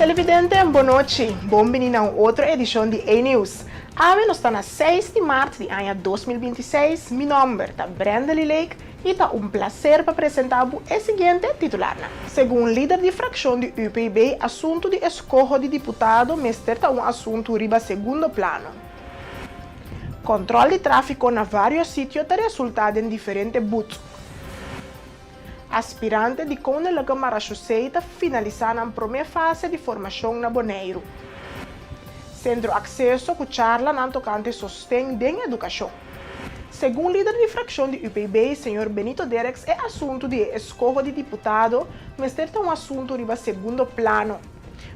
Televidente, boa noite. Bem-vindo a outra edição de A-News. Hoje nós estamos na 6 de março de ano 2026. Meu nome é Brenda Lilek e é um prazer para apresentar o seguinte titular. Segundo o líder de fração do UPB, assunto de escolha de deputado é um assunto riba segundo plano. Controle de tráfego na vários sítios tem resultado em diferentes booths. Aspirante de Côndela Câmara Chuseita finalizando a primeira fase de formação na Boneiro. Centro acesso com charla na tocante sustento de educação. Segundo o líder de fração do UPB, Sr. Benito Derex, é assunto de escolha de deputado, mas é um assunto riba segundo plano.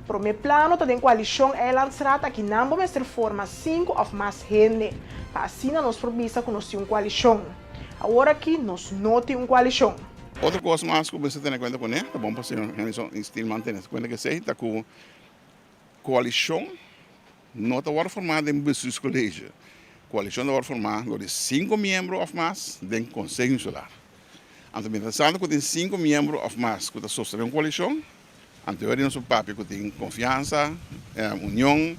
Primeiro plano, tem coalição é lançada que não vamos forma 5 ou mais gente. Para assim nós provisa conhecer uma coalição. Agora aqui nós não temos uma coalição. Outra coisa mais que você tem em conta com ele, tá bom para ser Stillman ter em conta que sei, tá com coalição não está formada em business colégio. Coalição está formada de 5 membros ou mais do Conselho Insular. Então, interessante que tem 5 membros ou mais que sustêm uma coalição. Anteriormente, nosso papel que tem confiança, união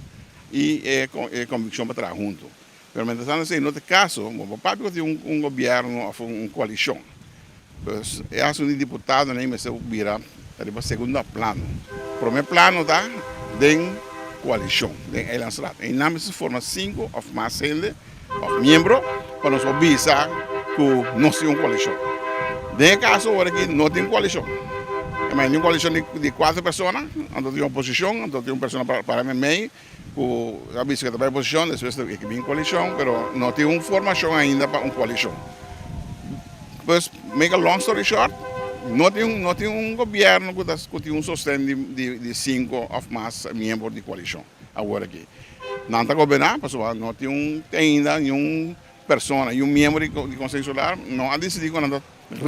e convicção para trabalhar junto. Mas interessante é, no caso, o papel que tem um governo ou uma coalição. Pues, é assunto de deputado, nem me se vira para segundo plano. Primeiro plano está de coalição, de eleição. Em nome se forma 5 ou mais gente, ou membros, para nos avisar que não é uma coalição. De caso, agora aqui não tem coalição. Mas tem uma coalição de 4 pessoas, então tem uma oposição, então tem uma pessoa para mim, que avisa que está em oposição, depois tem que vir coalição, mas não tem uma formação ainda para uma coalição. Pues, make a long story short, não tem um governo que tem um sustento de 5 ou mais membros de coalição. Agora aqui. Não está governando, pessoal, não tem ainda nenhuma pessoa, nenhum membro de Conselho Insular, não ha decidido quando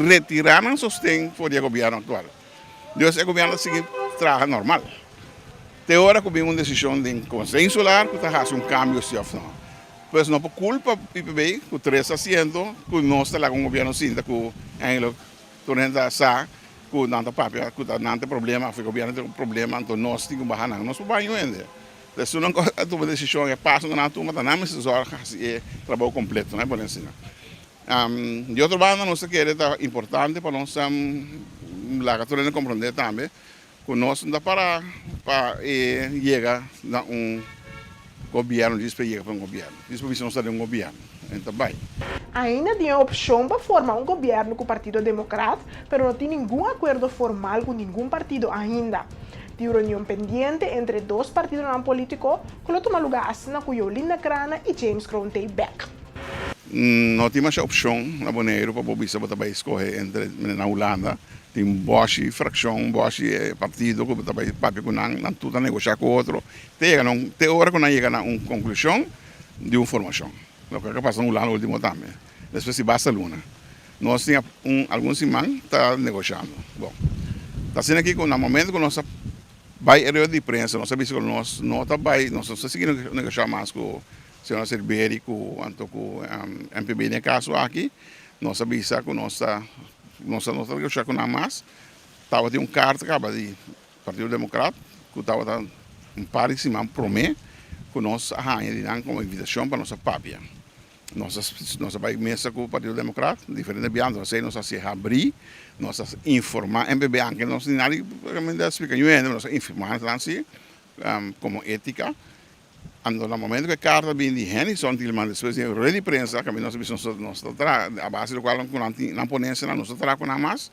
retirar o sustento for o governo atual. Deus é o governo seguinte trabalha normal. Tem hora que vem uma decisão do Conselho Insular que está fazendo um cambio se não. Pues não por culpa do IPB, que 3 asientos, que nós estamos com o governo cinta, que ainda tornando sa, que não tem papel, que não tem problema, o governo tem problema, então nós temos que baixar, nós vamos ainda. Então, se não toma decisão, é passo na turma, não é necessário é trabalho completo, não é por ensinar. De outra banda, nós queremos é importante para nós, lá que nós compreender também, que nós não para chegar a governo diz para ir para um governo. Diz para não estar um governo. Então, vai. Ainda tem a opção para formar um governo com o Partido Democrata, mas não tem nenhum acordo formal com nenhum partido ainda. Tem uma reunião pendente entre 2 partidos não políticos, que toma lugar assim com Yolinda Crana e James Crontey Beck. Não tem mais opção na Bonaire para o país escolher entre na Holanda. Tem boa fração, boa partido que também papel que não tudo negociar com outro. Tem hora que não chega a uma conclusão de uma formação. O que passa no Holanda último também. Depois se Barcelona. Nós temos alguns semanas está negociando. Bom, está sendo aqui que no momento que nós vai a de imprensa, nós sabemos que nós não está vai, nós estamos seguindo negociar mais com o senhor Cerveri, com o MPB no caso aqui. Nós sabemos que nós estamos negociando com nada mais. Estava de carta de Partido Democrata, que estava um par de semanas promete que nós arranjamos como invitação para nossa papia. Nós vai mesa com o Partido Democrata, diferente de nós se abrir, nós informar, MPB, que nós não realmente explicar, nós informar como ética. No momento que a carta vem de Henderson, depois de rede de prensa, que nós a base do qual não ponência, nós trabalhamos com nada mais.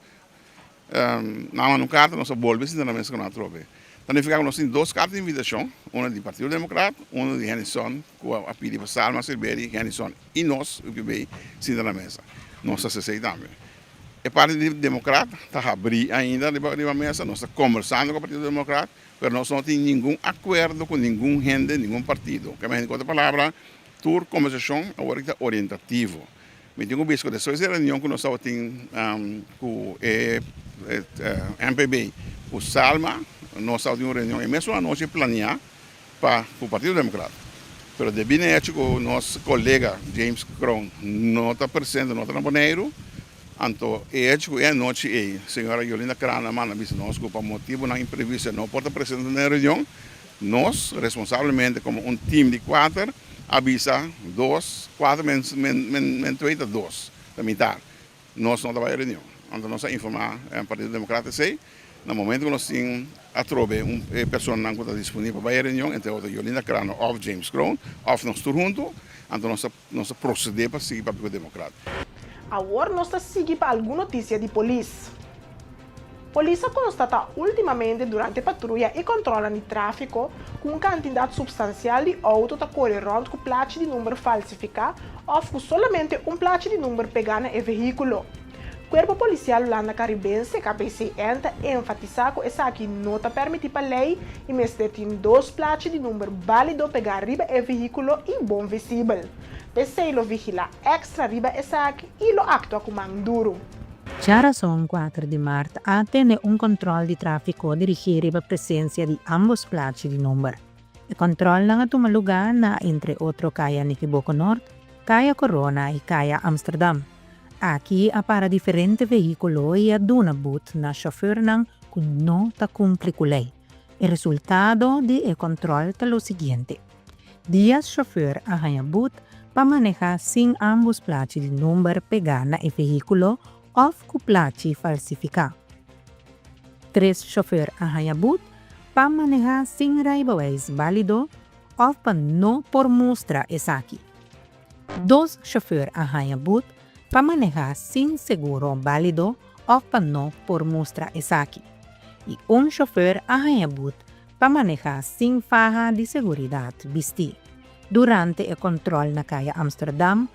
Na carta, nós voltamos na mesa com a tropa. Então, nós temos 2 cartas de invitação, uma do Partido Democrata, uma de Henderson, com a pedido para Salma Cerveri, Henderson, e nós, o PB, na mesa. Nós aceitamos. A parte do Democrata está abrir ainda na mesa, nós estamos conversando com o Partido Democrata, mas nós não temos nenhum acordo com nenhum gente, nenhum partido. Que em outra palavra, toda conversação agora está orientativo. Me tenho visto que depois da reunião que nós temos com o MPB, o Salma, nós temos uma reunião e mesmo a noite planear para o Partido Democrata. Mas devido a que o nosso colega James Crown não está presente, não está na Bonaire, Anto, é noite e senhora Yolinda Crana, mana, disse nós, por motivo não imprevisto, não pode presente na reunião, nós, responsavelmente, como um time de 4, avisa 2, 4 mentoita 2, da metade. Nós não estamos em reunião. Então, nós informar o Partido Democrata, sei, no momento que nós temos a trobe, pessoa não está disponível para a reunião, entre outras Yolinda Crana ou James Crown, ou nós todos juntos, então nós proceder para seguir para o Partido Democrata. Agora nós estamos seguindo para alguma notícia de polícia. Polícia constata ultimamente durante a patrulha e controla o tráfico com uma quantidade substancial de auto que corre rond com placa de número falsificado ou com somente placa de número pegada em veículo. O Corpo Policial Holanda Caribense, KPCN, enfatiza que essa aqui não está permitida para lei e mesmo tem 2 placas de número válido pegar riba e veículo e bom visível. PC lo vigila extra riba essa aqui e lo actua com mão duro. Já razão 4 de março atende um controle de tráfego dirigido à presença de ambos placas de número. O controle não toma lugar na, entre outros, Caia Niquiboco Norte, Caia Corona e Caia Amsterdam. Aqui há para diferentes veículos e a duna boot na chauffeur que não está cumpre com a lei. O resultado do controle é o seguinte. Dias chauffeur arranha boot para manejar sem ambos placas de número pegar na veículo ou com placa falsificada. 3 chauffeur arranha boot para manejar sem right-of-ways válido ou para não por mostrar essa aqui. 2 chauffeur arranha boot para manejar sem seguro válido ou para não por mostrar essa aqui. E um chauffeur arranha boot para manejar sem faja de seguridade vestir. Durante o controle na Caia Amsterdam,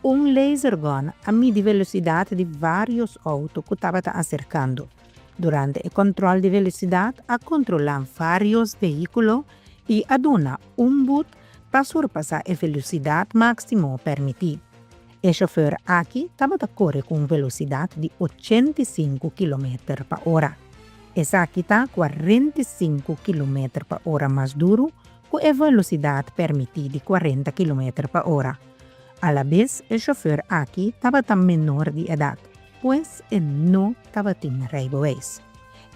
com laser gun a medir a velocidade de vários autos que estavam acercando. Durante o controle de velocidade, a controlar vários veículos e a dar boot para surpassar a velocidade máxima permitida. O chauffeur aqui estava a correr com velocidade de 85 km por hora. Essa aqui está 45 km por hora mais duro, com a velocidade permitida de 40 km por hora. A la vez, o chauffeur aqui estava menor de idade, pois ele não estava tendo right-of-ways.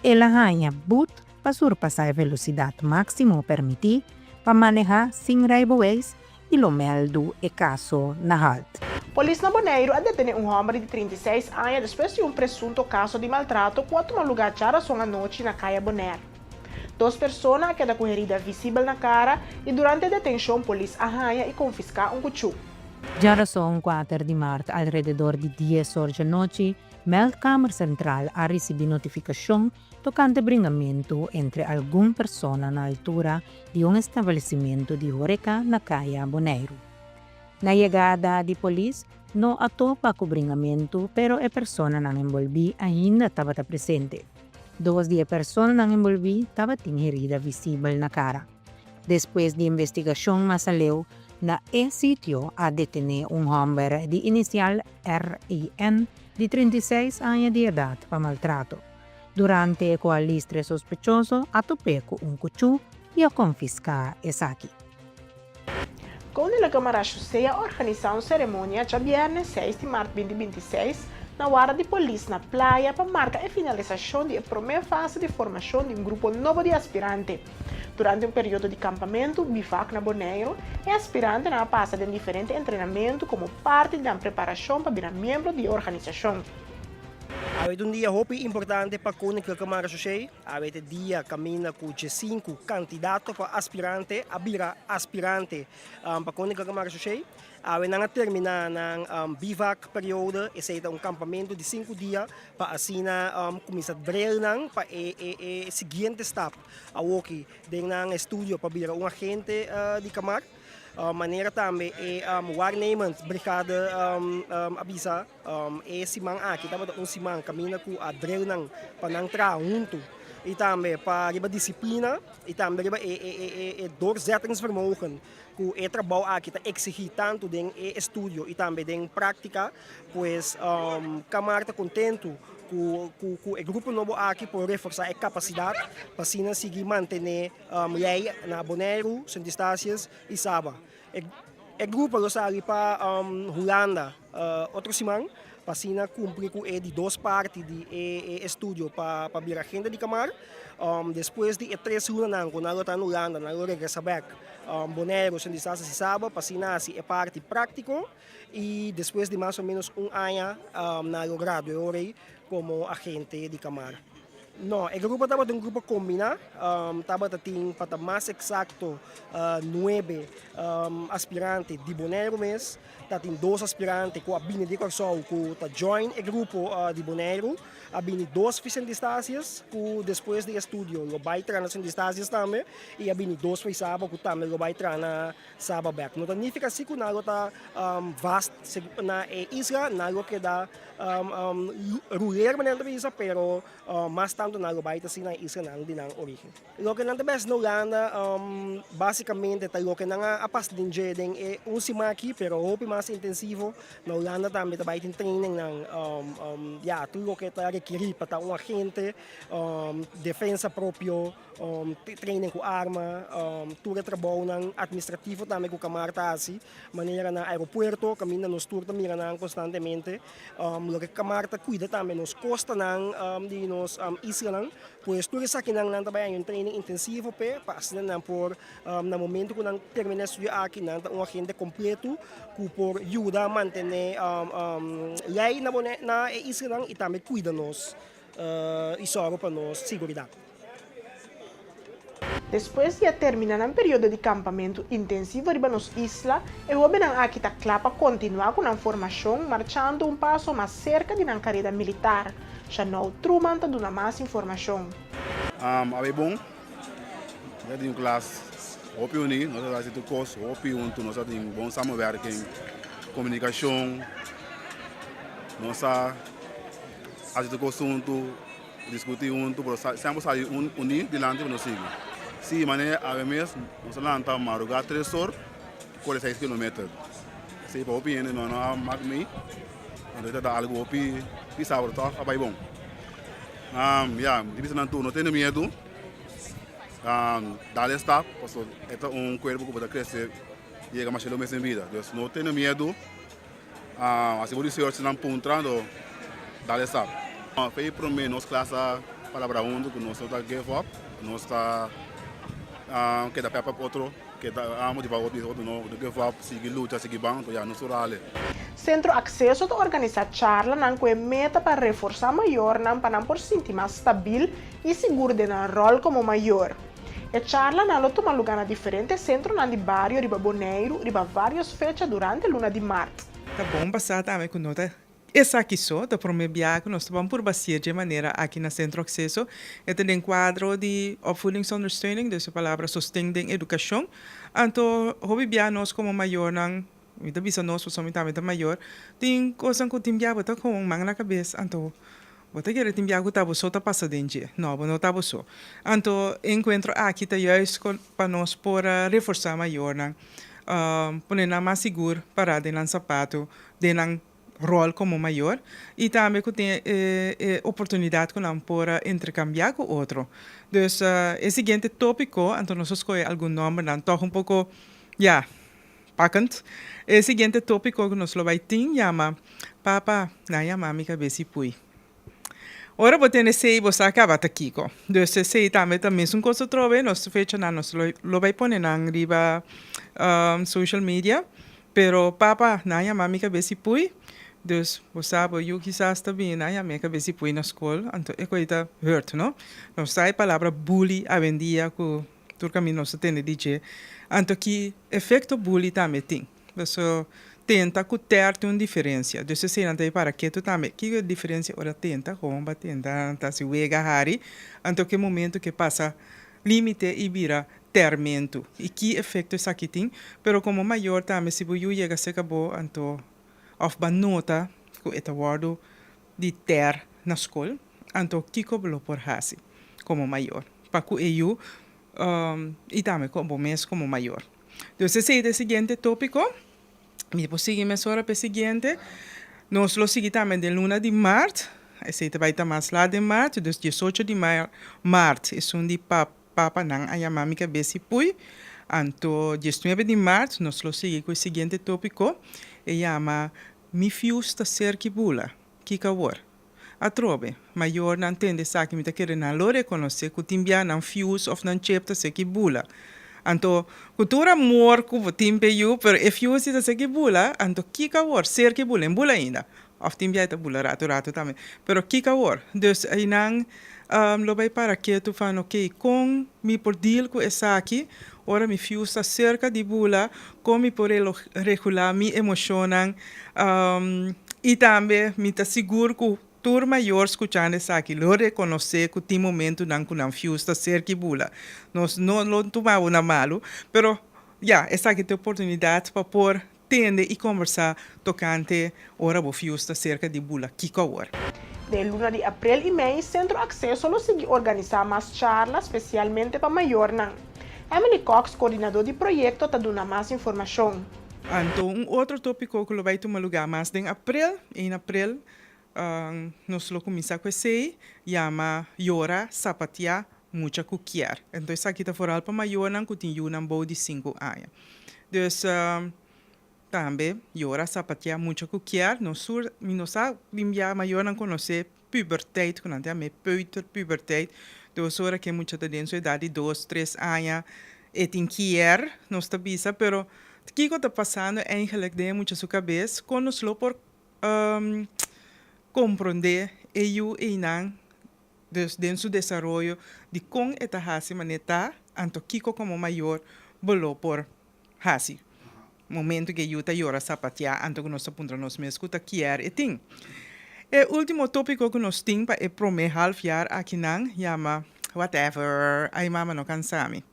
Ele arranha boot para surpassar a velocidade máxima permitida para manejar sem right-of-ways e lo meldo é caso na halt. Polícia na Bonaire a detener um homem de 36 anos depois de um presunto caso de maltrato que tomou lugar já à noite na Caia Bonaire. 2 pessoas quedaram com ferida visível na cara e durante a detenção a polícia arranha e confisca um cuchu. Já razão 4 de março, alrededor de 10 horas da noite, a Câmara Central a receber notificação tocante bringamento entre alguma pessoa na altura de um estabelecimento de Horeca na Caia Bonaire. Na chegada de polícia, não atopa com bringamento, pero a pessoa não envolvida ainda estava presente. 2 de pessoas não envolvidas estavam com ferida visível na cara. Depois de investigação mais além, na sítio a detener um homem de inicial RIN de 36 anos de idade para maltrato. Durante o qual listre sospechoso a topé com cuchu e a confiscar essa aqui. Com a Câmara Chuseia organizar uma cerimônia dia viernes 6 de março de 2026 na hora de polícia na praia para marcar a finalização da primeira fase de formação de um grupo novo de aspirantes. Durante um período de campamento, bivac na Bonaire, o aspirante não passa de diferentes treinamentos como parte da preparação para virar membro de organização. Avete un dia hopi importante para a Câmara Social. Avete dia cammina com 5 candidatos para aspirante, a virar aspirante para a Câmara Social. Avete não terminar na bivac período, esse é um campamento de 5 dias para assim começar a treinar para o seguinte step. A walkie dengan estúdio para virar um agente de Câmara. Maneira também é waarnemend brigade avisa simang aqui estava simang caminha com a treinar para não entrar junto e também para riba disciplina e também riba doorzettingsvermogen que é trabalho aqui está exigir tanto em estúdio e também em prática pois Câmara está contento com o grupo novo aqui por reforçar a capacidade para assim seguir manter lei na Bonaire, Sint Eustatius e Saba. O grupo lo sali para Holanda outro semana Pasina cumprir com de duas partes de estúdio para vir a agenda de Camar. Depois de 3 semanas, quando nós estamos na Holanda, nós regressa back. Bonaire, sem distância se sabe, pasina é parte prático e depois de mais ou menos ano, nós graduarei como agente de Camar. No, el grupo estaba de un grupo combinado, estaba para más exacto 9 aspirantes de Bonaire mes, tem 2 aspirantes que abinem de corso que join el grupo de Bonaire, abinem 2 fiscalistas que depois de estudo lo vai entrar nas fiscalistas também e abinem 2 fiscalistas que também lo vai entrar na Sababack. Não significa assim que nada está vasto na isla, nada que dá ruler na entrevista, pero mais tanto na baita assim na isla na dinang origem. O que não best na Holanda, basicamente tá o que não apas din jedeng é sima aqui, pero hope mais intensivo na Holanda também tá baita training ng tudo que tá requerir para um agente, defesa próprio, training com arma, tudo trabalho ng administrativo também com camarada assim, maneira na aeroporto, caminho nos tour também na constantemente, lo que camarada cuida também nos costa ng de nos isla lang, pues tudo isso aqui nang nantabayan yung training intensivo para na por na momento que nang termina estudio aqui nang um agente completo que por ajuda a manter lei na isla lang e também cuida nos isoro para nos seguridade. Depois de terminar um período de campamento intensivo riba nos isla, o homem aqui está claro para continuar com a formação, marchando passo mais cerca de uma carreira militar. Já não Truman está dando mais informação. É bom, já tem classe, hopi uni, nós temos o curso, hopi junto, nós temos bom samenwerking, comunicação, nós temos o curso junto, discutir junto, sempre sair uni delante para nós seguir. Sim, mas a mês nós lançamos Maruga 3 horas, 46 km. Se para hopi ainda não há mais me, nós temos algo hopi, pisar tá, vai bom. Difícil não tem medo. Dar stop, porque é corpo que pode crescer e chega mais longe em vida. Então, não tem medo. A segurança se não pontrando, dar stop. Foi para mim, nossa classe, palavra onde que nós estamos give up, nós está que dá para outro, que dá motivar outro, não give up, seguir luta, seguir banco, já não sou ali. Centro Accesso está organizando charla com a meta para reforçar maior para por sentir mais stabil e seguro de na rol como maior. A charla não toma lugar em diferentes centros de bairro riba Bonaire, riba várias fechas durante a luna de março. Tá bom passar também com nota. Essa aqui só, da promebiar que nós estamos por bacia de maneira aqui na Centro Accesso. Tem um quadro de opvoedingsondersteuning, dus a palavra sustentando educação. Então, hobibiar nós como maior não Ita bisa nós somente maior, tem coisa que tem biago tá com manga na cabeça, então bota que tem biago tá só tá passa dentro, não tá só. Então encontro aqui tá juist para nós por reforçar maior, né? Poner mais seguro para de nan sapato, de nan rol como maior e também que tem oportunidade com não por intercambiar com outro. Dus o seguinte tópico, então nós escolhemos algum nome, não toch pouco, pakkend. O seguinte tópico que nós vai ter chama Papa na mami cabeça pui. Ora vou ter sei você acaba aqui co. Dus sei também mesmo coisa trove nós fecha na nós lo vai pôr na riba social media, pero Papa na mami cabeça pui. Dus você sabe eu quizás também na minha cabeça pui na escola, então é coisa hurt, não? Nós sai palavra bully a vendia que tur caminho nós tem de então que efeito bullying também tem. Você tenta ter uma diferença. Você se não tem para que tu também que diferença ora tenta como tenta se wega hari. Então que momento que passa limite e vira termento. E que efeito isso aqui tem? Pero como maior também se você chega a ser acabou então of banota que é word de ter na escola. Então que cobro por hasi como maior. Para que eu e também como mês como maior. Então, esse é o seguinte tópico. E depois seguimos agora para o seguinte. Nós lo seguimos também de luna de março. Esse vai estar mais lá de março. Então, 18 de março é um de papa nang ayamami cabeça pui. Então, 19 de março, nós lo seguimos com o seguinte tópico. E chama mi fius ta serki bula, kika war. A trobe, maior nan tende saki mi ta kere na lo reconoce ku timbia nan fius of nan chep ta seki bula. Anto cultura mor ku timpe yu, pero e fius ta seki bula, anto kika war, serki bula, en bula ainda. Of timbia ta bula rato também. Pero kika war, dus ainang lo vai para que tu fan ok, com mi por deal ku esaki, ora mi fius ta cerca di bula, com mi por regular mi emocionan, e também mi ta seguro ku tur maior escuchando essa aqui, lo reconhecer que tem momento não que não fios está cerca bula, nós não tomamos na malo, pero essa aqui tem oportunidade para pôr tende e conversar tocante ora o fios está cerca de bula, kika hora. De luna de abril e mês, Centro Accesso lo sigue organizar mais charlas, especialmente para maior não. Emily Cox, coordenador de projeto, está dando mais informação. Então, outro tópico que vai tomar lugar mais em abril, nós lo começamos com esse, chama Yora Sapatia Mucha Cuquiar. Então, isso aqui está fora para maior, que tem um bom de 5 anos. Então, também, Yora Sapatia Mucha Cuquiar, nós limia maior não conhecer puberteit, que não tem a puberteit. Então, hora que muita da dentro idade de 2, 3 anos, e tem que ir, nós está bisa, pero o que está passando é que muita sua cabeça, quando nós lo por compreender e não dentro do desenvolvimento de como esta hasi maneta anto kiko como maior bolo por hasi momento que eu ta yora sapatia anto que nós apunta nos me escuta quer e ting o último tópico que nós tem para prome half year aqui não chama whatever ai mama no cansami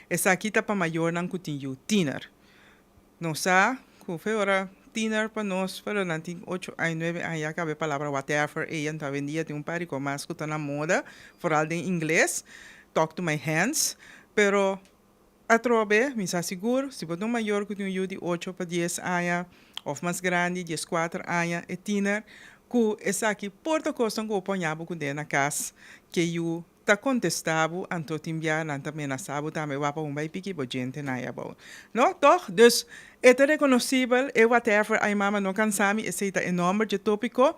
essa aqui tá para maior não que tem tiner não sa que foi hora tiner para nós, pero nanti 8 a 9 anos já cabe a palavra whatever, e então vendia tem par com mais que está na moda, foral em inglês, talk to my hands, pero a trobe, me está seguro, se você é maior que um de 8 para 10 anos, ou mais grande, 14 anos, e tiner, que essa aqui, porta costa que oponhava com na casa, que eu tá contestado, anto timbia, nanta menasabo, também vai para vai pique, bo gente na ia bom. Não, toch? Dus, é reconhecível, e whatever, ai mama não cansami, esse é enorme de tópico,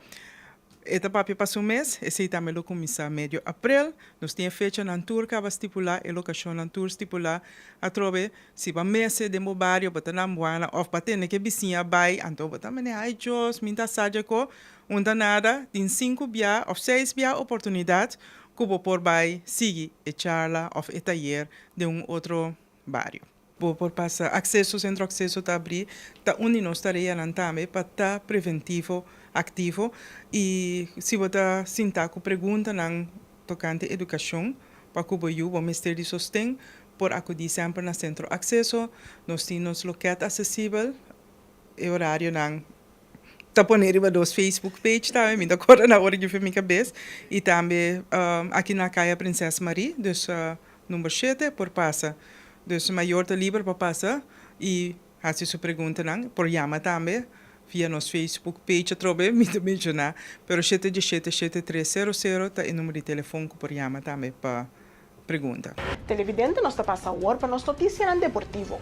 eta papi passou mês, esse é me lo começa medio abril, nós tem fecha na tour que vai estipular, e locação na tour estipular, a trobe, se va mês de mo barrio, bota na moana, of bate ne que vizinha vai, anto bota mene ai jos, minta saja ko, unda nada, tem 5 bia, of 6 bia oportunidade, cubo por vai seguir e charla of e taller de outro barrio. Por passar acesso, centro acesso está abrir, está unindo nos tareas também para estar preventivo, ativo e se você sentar com pergunta não tocante educação, para que o Ministério de Sostém por acudir sempre no centro acesso, nós temos local acessível e horário não tá poner dos Facebook page também, me dá cora na hora de ver minha cabeça e também aqui na Caia Princesa Maria, dus número 7 por passa, dus maior tá livre para passar e assim sua pergunta não, por chama também via nos Facebook page trobe me mencionar, pero 717-7300 tá o número de telefone por chama também para pergunta. Televidente nós está passando agora para nossa notícia no deportivo.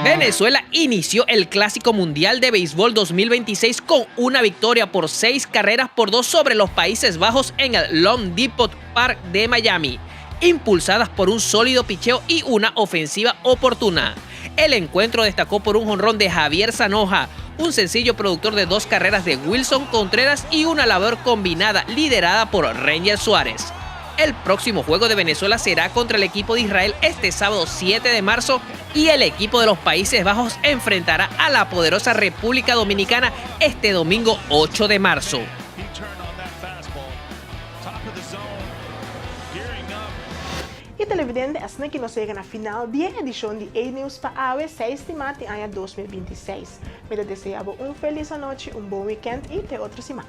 Venezuela inició el Clásico Mundial de Béisbol 2026 con una victoria por 6-2 sobre los Países Bajos en el Long Depot Park de Miami, impulsadas por un sólido picheo y una ofensiva oportuna. El encuentro destacó por un jonrón de Javier Zanoja, un sencillo productor de 2 carreras de Wilson Contreras y una labor combinada liderada por Ranger Suárez. El próximo juego de Venezuela será contra el equipo de Israel este sábado 7 de marzo y el equipo de los Países Bajos enfrentará a la poderosa República Dominicana este domingo 8 de marzo. E televidente, assim que nós chegamos na final da edição de A-News para a 6 de março de 2026. Me desejo feliz noite, bom weekend e até outra semana.